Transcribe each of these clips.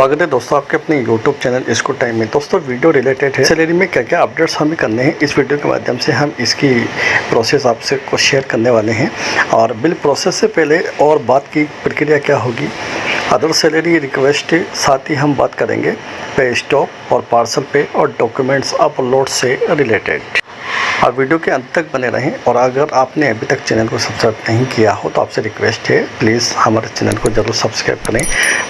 स्वागत है दोस्तों आपके अपने YouTube चैनल इसको टाइम में। दोस्तों वीडियो रिलेटेड है सैलरी में क्या क्या अपडेट्स हमें करने हैं, इस वीडियो के माध्यम से हम इसकी प्रोसेस आपसे को शेयर करने वाले हैं। और बिल प्रोसेस से पहले और बात की प्रक्रिया क्या होगी, अदर सैलरी रिक्वेस्ट, साथ ही हम बात करेंगे पे स्टॉप और पार्सल पे और डॉक्यूमेंट्स अपलोड से रिलेटेड। आप वीडियो के अंत तक बने रहें। और अगर आपने अभी तक चैनल को सब्सक्राइब नहीं किया हो तो आपसे रिक्वेस्ट है, प्लीज़ हमारे चैनल को ज़रूर सब्सक्राइब करें,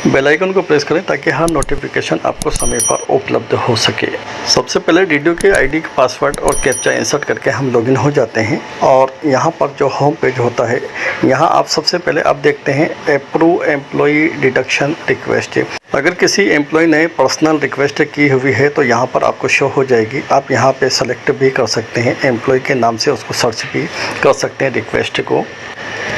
बेल आइकन को प्रेस करें ताकि हर नोटिफिकेशन आपको समय पर उपलब्ध हो सके। सबसे पहले वीडियो के आईडी पासवर्ड और कैप्चा इंसर्ट करके हम लॉगिन हो जाते हैं। और यहाँ पर जो होम पेज होता है, यहाँ आप सबसे पहले आप देखते हैं अप्रूव एम्प्लॉई डिडक्शन रिक्वेस्ट। अगर किसी एम्प्लॉय ने पर्सनल रिक्वेस्ट की हुई है तो यहाँ पर आपको शो हो जाएगी। आप यहाँ पे सेलेक्ट भी कर सकते हैं, एम्प्लॉय के नाम से उसको सर्च भी कर सकते हैं रिक्वेस्ट को।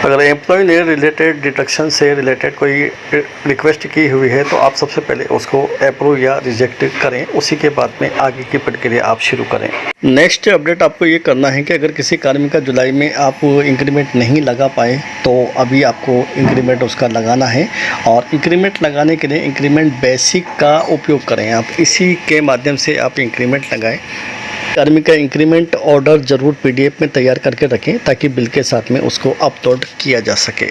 अगर एम्प्लॉय ने रिलेटेड डिडक्शन से रिलेटेड कोई रिक्वेस्ट की हुई है तो आप सबसे पहले उसको अप्रूव या रिजेक्ट करें, उसी के बाद में आगे की प्रक्रिया आप शुरू करें। नेक्स्ट अपडेट आपको ये करना है कि अगर किसी कार्मिक का जुलाई में आप इंक्रीमेंट नहीं लगा पाए तो अभी आपको इंक्रीमेंट उसका लगाना है। और इंक्रीमेंट लगाने के लिए इंक्रीमेंट बेसिक का उपयोग करें, आप इसी के माध्यम से आप इंक्रीमेंट लगाएं। कार्मिक का इंक्रीमेंट ऑर्डर ज़रूर PDF में तैयार करके रखें ताकि बिल के साथ में उसको अपलोड किया जा सके।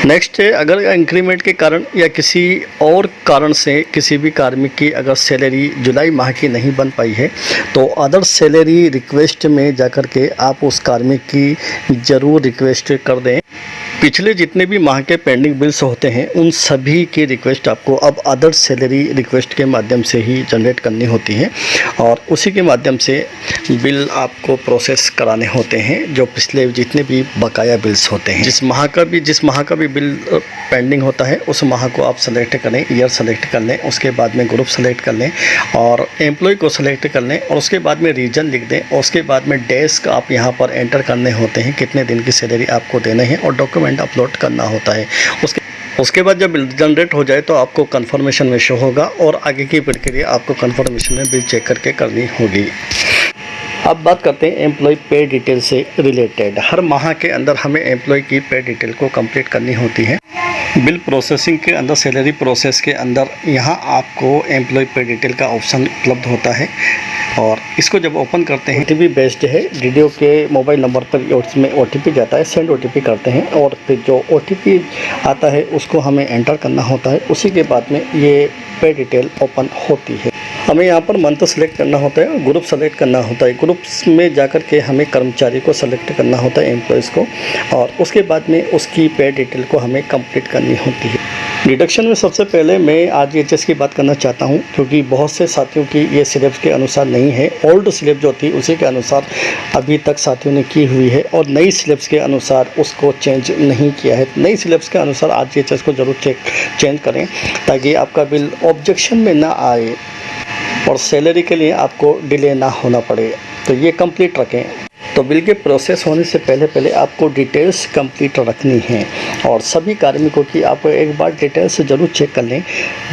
नेक्स्ट है, अगर इंक्रीमेंट के कारण या किसी और कारण से किसी भी कार्मिक की अगर सैलरी जुलाई माह की नहीं बन पाई है तो अदर सैलरी रिक्वेस्ट में जाकर के आप उस कार्मिक की ज़रूर रिक्वेस्ट कर दें। पिछले जितने भी माह के पेंडिंग बिल्स होते हैं उन सभी की रिक्वेस्ट आपको अब अदर सैलरी रिक्वेस्ट के माध्यम से ही जनरेट करनी होती है और उसी के माध्यम से बिल आपको प्रोसेस कराने होते हैं। जो पिछले जितने भी बकाया बिल्स होते हैं, जिस माह का भी बिल पेंडिंग होता है उस माह को आप सेलेक्ट करें, ईयर सेलेक्ट कर लें, उसके बाद में ग्रुप सेलेक्ट कर लें और एम्प्लॉय को सेलेक्ट कर लें और उसके बाद में रीजन लिख दें। और उसके बाद में डेस्क आप यहाँ पर एंटर करने होते हैं, कितने दिन की सैलरी आपको देने हैं और डॉक्यूमेंट अपलोड करना होता है। उसके बाद जब बिल जनरेट हो जाए तो आपको कंफर्मेशन में शो होगा और आगे की प्रक्रिया आपको कंफर्मेशन में बिल चेक करके करनी होगी। अब बात करते हैं एम्प्लॉय पे डिटेल से रिलेटेड। हर माह के अंदर हमें एम्प्लॉय की पे डिटेल को कंप्लीट करनी होती है। बिल प्रोसेसिंग के अंदर, सैलरी प्रोसेस के अंदर यहाँ आपको एम्प्लॉय पे डिटेल का ऑप्शन उपलब्ध होता है और इसको जब ओपन करते हैं OTP बेस्ड है। वीडियो के मोबाइल नंबर पर उसमें OTP जाता है, सेंड OTP करते हैं और फिर जो OTP आता है उसको हमें एंटर करना होता है। उसी के बाद में ये पे डिटेल ओपन होती है। हमें यहाँ पर मंथ सेलेक्ट करना होता है और ग्रुप सेलेक्ट करना होता है। ग्रुप्स में जाकर के हमें कर्मचारी को सेलेक्ट करना होता है, एम्प्लॉयज़ को, और उसके बाद में उसकी पे डिटेल को हमें कंप्लीट करनी होती है। डिडक्शन में सबसे पहले मैं RGHS की बात करना चाहता हूं क्योंकि बहुत से साथियों की ये सिलेबस के अनुसार नहीं है। ओल्ड सिलेबस जो थी उसी के अनुसार अभी तक साथियों ने की हुई है और नई सिलेबस के अनुसार उसको चेंज नहीं किया है। नई सिलेबस के अनुसार RGHS को ज़रूर चेंज करें ताकि आपका बिल ऑब्जेक्शन में ना आए और सैलरी के लिए आपको डिले ना होना पड़े, तो ये कंप्लीट रखें। तो बिल के प्रोसेस होने से पहले आपको डिटेल्स कंप्लीट रखनी है और सभी कार्मिकों की आप एक बार डिटेल्स ज़रूर चेक कर लें।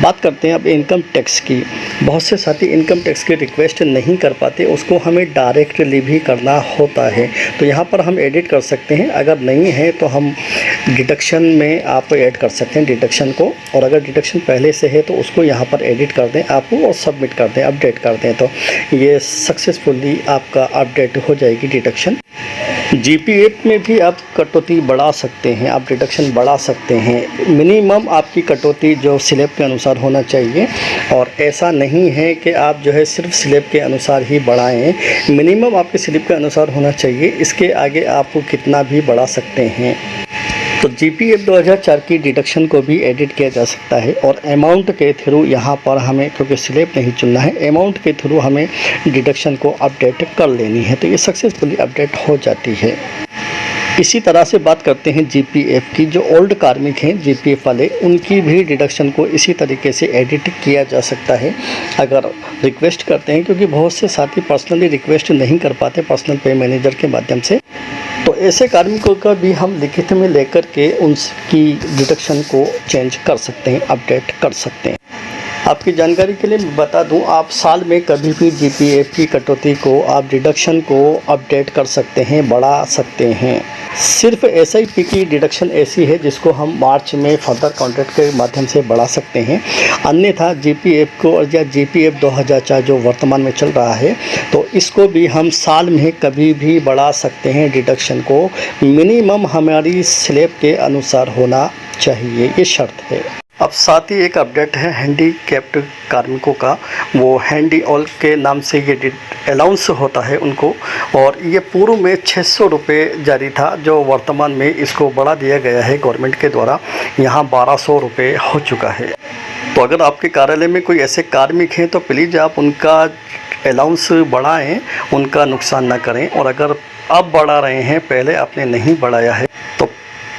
बात करते हैं अब इनकम टैक्स की। बहुत से साथी इनकम टैक्स की रिक्वेस्ट नहीं कर पाते, उसको हमें डायरेक्टली भी करना होता है। तो यहाँ पर हम एडिट कर सकते हैं, अगर नहीं है तो हम डिडक्शन में आप ऐड कर सकते हैं डिडक्शन को, और अगर डिडक्शन पहले से है तो उसको यहाँ पर एडिट कर दें आप और सबमिट कर दें, अपडेट कर दें, तो ये सक्सेसफुली आपका अपडेट हो जाएगी डिडक्शन। GPF में भी आप कटौती बढ़ा सकते हैं, आप डिडक्शन बढ़ा सकते हैं। मिनिमम आपकी कटौती जो स्लैब के अनुसार होना चाहिए और ऐसा नहीं है कि आप जो है सिर्फ स्लैब के अनुसार ही बढ़ाएं। मिनिमम आपके स्लैब के अनुसार होना चाहिए, इसके आगे आप कितना भी बढ़ा सकते हैं। तो GPF 2004 की डिडक्शन को भी एडिट किया जा सकता है और अमाउंट के थ्रू यहाँ पर हमें, क्योंकि स्लैब नहीं चुनना है, अमाउंट के थ्रू हमें डिडक्शन को अपडेट कर लेनी है, तो ये सक्सेसफुली अपडेट हो जाती है। इसी तरह से बात करते हैं GPF की। जो ओल्ड कार्मिक हैं GPF वाले, उनकी भी डिडक्शन को इसी तरीके से एडिट किया जा सकता है अगर रिक्वेस्ट करते हैं, क्योंकि बहुत से साथी पर्सनली रिक्वेस्ट नहीं कर पाते पर्सनल पे मैनेजर के माध्यम से। तो ऐसे कार्मिकों का भी हम लिखित में लेकर के उनकी डिडक्शन को चेंज कर सकते हैं, अपडेट कर सकते हैं। आपकी जानकारी के लिए मैं बता दूं, आप साल में कभी भी जीपीएफ की कटौती को, आप डिडक्शन को अपडेट कर सकते हैं, बढ़ा सकते हैं। सिर्फ एसआईपी की डिडक्शन ऐसी है जिसको हम मार्च में फर्दर कॉन्ट्रैक्ट के माध्यम से बढ़ा सकते हैं। अन्यथा जीपीएफ को या जीपीएफ 2004 जो वर्तमान में चल रहा है, तो इसको भी हम साल में कभी भी बढ़ा सकते हैं। डिडक्शन को मिनिमम हमारी स्लैब के अनुसार होना चाहिए, ये शर्त है। अब साथ ही एक अपडेट है हैंडीकैप्ड कार्मिकों का। वो हैंडी ऑल के नाम से ये अलाउंस होता है उनको, और ये पूर्व में 600 रुपये जारी था, जो वर्तमान में इसको बढ़ा दिया गया है गवर्नमेंट के द्वारा। यहाँ 1200 रुपये हो चुका है। तो अगर आपके कार्यालय में कोई ऐसे कार्मिक हैं तो प्लीज़ आप उनका अलाउंस बढ़ाएं, उनका नुकसान ना करें। और अगर अब बढ़ा रहे हैं, पहले आपने नहीं बढ़ाया है,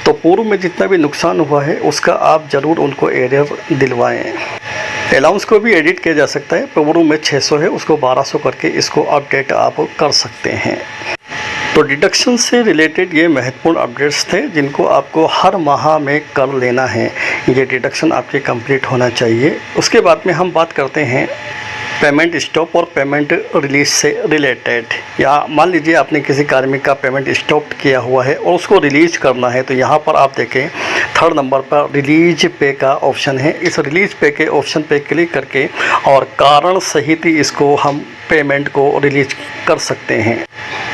तो पूर्व में जितना भी नुकसान हुआ है उसका आप ज़रूर उनको एरियर दिलवाएं। अलाउंस को भी एडिट किया जा सकता है। पूर्व में 600 है, उसको 1200 करके इसको अपडेट आप कर सकते हैं। तो डिडक्शन से रिलेटेड ये महत्वपूर्ण अपडेट्स थे जिनको आपको हर माह में कर लेना है। ये डिडक्शन आपके कंप्लीट होना चाहिए। उसके बाद में हम बात करते हैं पेमेंट स्टॉप और पेमेंट रिलीज से रिलेटेड। या मान लीजिए आपने किसी कार्मिक का पेमेंट स्टॉप किया हुआ है और उसको रिलीज करना है, तो यहाँ पर आप देखें 3rd नंबर पर रिलीज पे का ऑप्शन है। इस रिलीज पे के ऑप्शन पे क्लिक करके और कारण सहित ही इसको हम पेमेंट को रिलीज कर सकते हैं।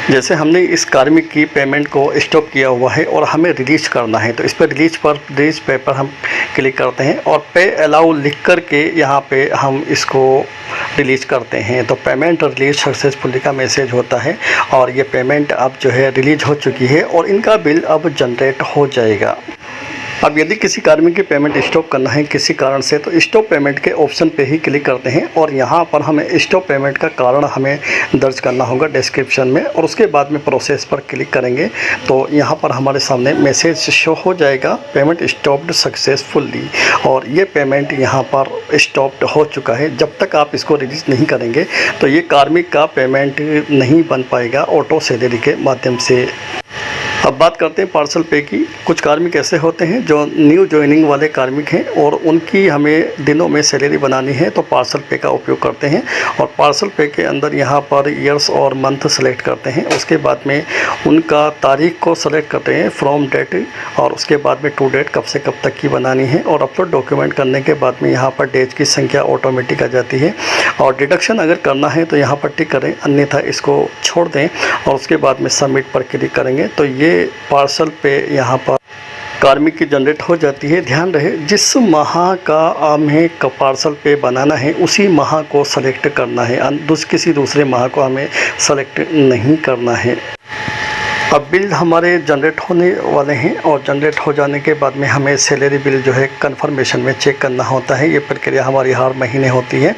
जैसे हमने इस कार्मिक की पेमेंट को स्टॉप किया हुआ है और हमें रिलीज करना है, तो इस पर रिलीज पे पर हम क्लिक करते हैं और पे अलाउ लिख कर के यहाँ पे हम इसको रिलीज करते हैं। तो पेमेंट रिलीज सक्सेसफुली का मैसेज होता है और ये पेमेंट अब जो है रिलीज हो चुकी है और इनका बिल अब जनरेट हो जाएगा। अब यदि किसी कार्मिक की पेमेंट स्टॉप करना है किसी कारण से, तो स्टॉप पेमेंट के ऑप्शन पे ही क्लिक करते हैं और यहाँ पर हमें स्टॉप पेमेंट का कारण हमें दर्ज करना होगा डिस्क्रिप्शन में, और उसके बाद में प्रोसेस पर क्लिक करेंगे तो यहाँ पर हमारे सामने मैसेज शो हो जाएगा, पेमेंट स्टॉप्ड सक्सेसफुली, और ये पेमेंट यहाँ पर स्टॉप्ड हो चुका है। जब तक आप इसको रिलीज नहीं करेंगे तो ये कार्मिक का पेमेंट नहीं बन पाएगा ऑटो सैलरी के माध्यम से। अब बात करते हैं पार्सल पे की। कुछ कार्मिक ऐसे होते हैं जो न्यू ज्वाइनिंग वाले कार्मिक हैं और उनकी हमें दिनों में सैलरी बनानी है, तो पार्सल पे का उपयोग करते हैं और पार्सल पे के अंदर यहाँ पर ईयर्स और मंथ सेलेक्ट करते हैं। उसके बाद में उनका तारीख को सेलेक्ट करते हैं फ्रॉम डेट, और उसके बाद में टू डेट कब से कब तक की बनानी है, और अपलोड डॉक्यूमेंट करने के बाद में यहाँ पर डेज की संख्या ऑटोमेटिक आ जाती है। और डिडक्शन अगर करना है तो यहाँ पर टिक करें, अन्यथा इसको छोड़ दें और उसके बाद में सबमिट पर क्लिक करेंगे तो ये पार्सल पे यहाँ पर कार्मिक की जनरेट हो जाती है। ध्यान रहे, जिस माह का हमें पार्सल पे बनाना है उसी माह को सेलेक्ट करना है, किसी दूसरे माह को हमें सेलेक्ट नहीं करना है। अब बिल हमारे जनरेट होने वाले हैं और जनरेट हो जाने के बाद में हमें सैलरी बिल जो है कंफर्मेशन में चेक करना होता है। ये प्रक्रिया हमारी हर महीने होती है।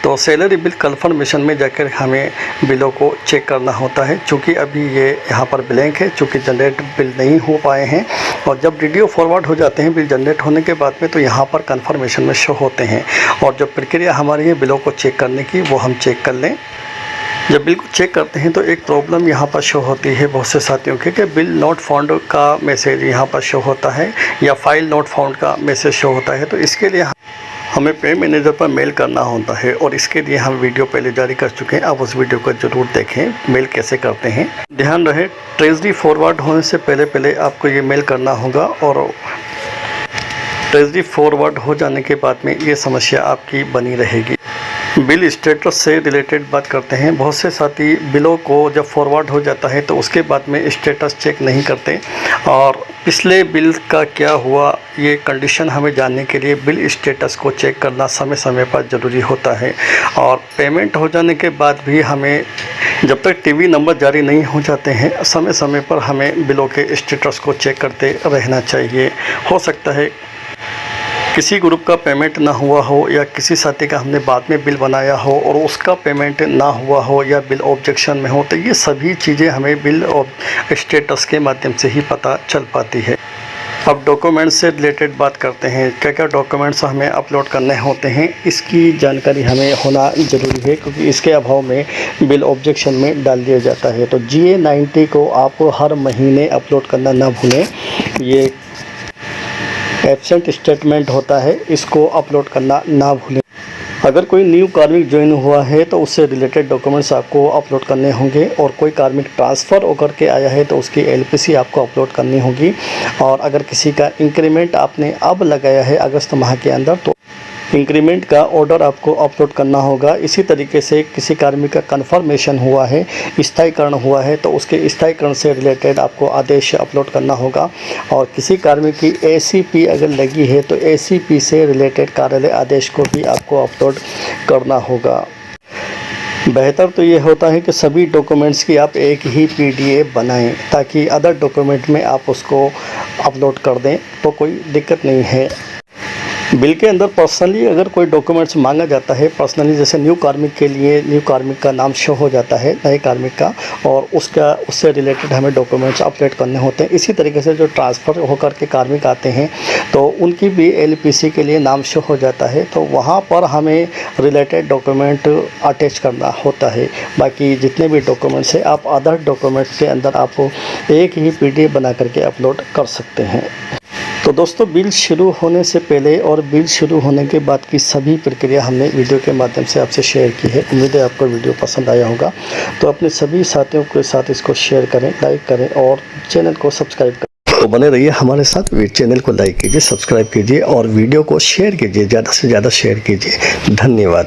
तो सैलरी बिल कंफर्मेशन में जाकर हमें बिलों को चेक करना होता है। चूँकि अभी ये यहाँ पर ब्लैंक है, चूँकि जनरेट बिल नहीं हो पाए हैं, और जब वीडियो फॉरवर्ड हो जाते हैं बिल जनरेट होने के बाद में तो यहाँ पर कंफर्मेशन में शो होते हैं। और जो प्रक्रिया हमारी है बिलों को चेक करने की, वो हम चेक कर लें। जब बिल को चेक करते हैं तो एक प्रॉब्लम यहाँ पर शो होती है बहुत से साथियों के, कि बिल नॉट फाउंड का मैसेज यहाँ पर शो होता है या फाइल नॉट फाउंड का मैसेज शो होता है। तो इसके लिए हमें पे मैनेजर पर मेल करना होता है और इसके लिए हम वीडियो पहले जारी कर चुके हैं। आप उस वीडियो को ज़रूर देखें, मेल कैसे करते हैं। ध्यान रहे, ट्रेजरी फॉरवर्ड होने से पहले आपको ये मेल करना होगा, और ट्रेजरी फॉरवर्ड हो जाने के बाद में ये समस्या आपकी बनी रहेगी। बिल स्टेटस से रिलेटेड बात करते हैं। बहुत से साथी बिलों को जब फॉरवर्ड हो जाता है तो उसके बाद में स्टेटस चेक नहीं करते, और पिछले बिल का क्या हुआ ये कंडीशन हमें जानने के लिए बिल स्टेटस को चेक करना समय समय पर ज़रूरी होता है। और पेमेंट हो जाने के बाद भी हमें, जब तक टीवी नंबर जारी नहीं हो जाते हैं, समय समय पर हमें बिलों के स्टेटस को चेक करते रहना चाहिए। हो सकता है किसी ग्रुप का पेमेंट ना हुआ हो या किसी साथी का हमने बाद में बिल बनाया हो और उसका पेमेंट ना हुआ हो या बिल ऑब्जेक्शन में हो, तो ये सभी चीज़ें हमें बिल स्टेटस के माध्यम से ही पता चल पाती है। अब डॉक्यूमेंट्स से रिलेटेड बात करते हैं। क्या क्या डॉक्यूमेंट्स हमें अपलोड करने होते हैं, इसकी जानकारी हमें होना ज़रूरी है, क्योंकि इसके अभाव में बिल ऑब्जेक्शन में डाल दिया जाता है। तो GA90 को आप हर महीने अपलोड करना ना भूलें। ये एब्सेंट स्टेटमेंट होता है, इसको अपलोड करना ना भूलें। अगर कोई न्यू कार्मिक ज्वाइन हुआ है तो उससे रिलेटेड डॉक्यूमेंट्स आपको अपलोड करने होंगे, और कोई कार्मिक ट्रांसफ़र होकर के आया है तो उसकी LPC आपको अपलोड करनी होगी। और अगर किसी का इंक्रीमेंट आपने अब लगाया है अगस्त माह के अंदर तो इंक्रीमेंट का ऑर्डर आपको अपलोड करना होगा। इसी तरीके से किसी कार्मिक का कन्फर्मेशन हुआ है, स्थायीकरण हुआ है तो उसके स्थायीकरण से रिलेटेड आपको आदेश अपलोड करना होगा। और किसी कार्मिक की ACP अगर लगी है तो ACP से रिलेटेड कार्यालय आदेश को भी आपको अपलोड करना होगा। बेहतर तो ये होता है कि सभी डॉक्यूमेंट्स की आप एक ही PDF बनाएं, ताकि अदर डॉक्यूमेंट में आप उसको अपलोड कर दें तो कोई दिक्कत नहीं है। बिल के अंदर पर्सनली अगर कोई डॉक्यूमेंट्स मांगा जाता है, पर्सनली जैसे न्यू कार्मिक के लिए न्यू कार्मिक का नाम शो हो जाता है नए कार्मिक का, और उससे रिलेटेड हमें डॉक्यूमेंट्स अपडेट करने होते हैं। इसी तरीके से जो ट्रांसफ़र होकर के कार्मिक आते हैं तो उनकी भी LPC के लिए नाम शो हो जाता है, तो वहाँ पर हमें रिलेटेड डॉक्यूमेंट अटैच करना होता है। बाकी जितने भी डॉक्यूमेंट्स हैं आप अदर डॉक्यूमेंट्स के अंदर आप एक ही PDF बना करके अपलोड कर सकते हैं। तो दोस्तों, बिल शुरू होने से पहले और बिल शुरू होने के बाद की सभी प्रक्रिया हमने वीडियो के माध्यम से आपसे शेयर की है। उम्मीद है आपको वीडियो पसंद आया होगा। तो अपने सभी साथियों के साथ इसको शेयर करें, लाइक करें और चैनल को सब्सक्राइब करें। तो बने रहिए हमारे साथ। चैनल को लाइक कीजिए, सब्सक्राइब कीजिए और वीडियो को शेयर कीजिए, ज़्यादा से ज़्यादा शेयर कीजिए। धन्यवाद।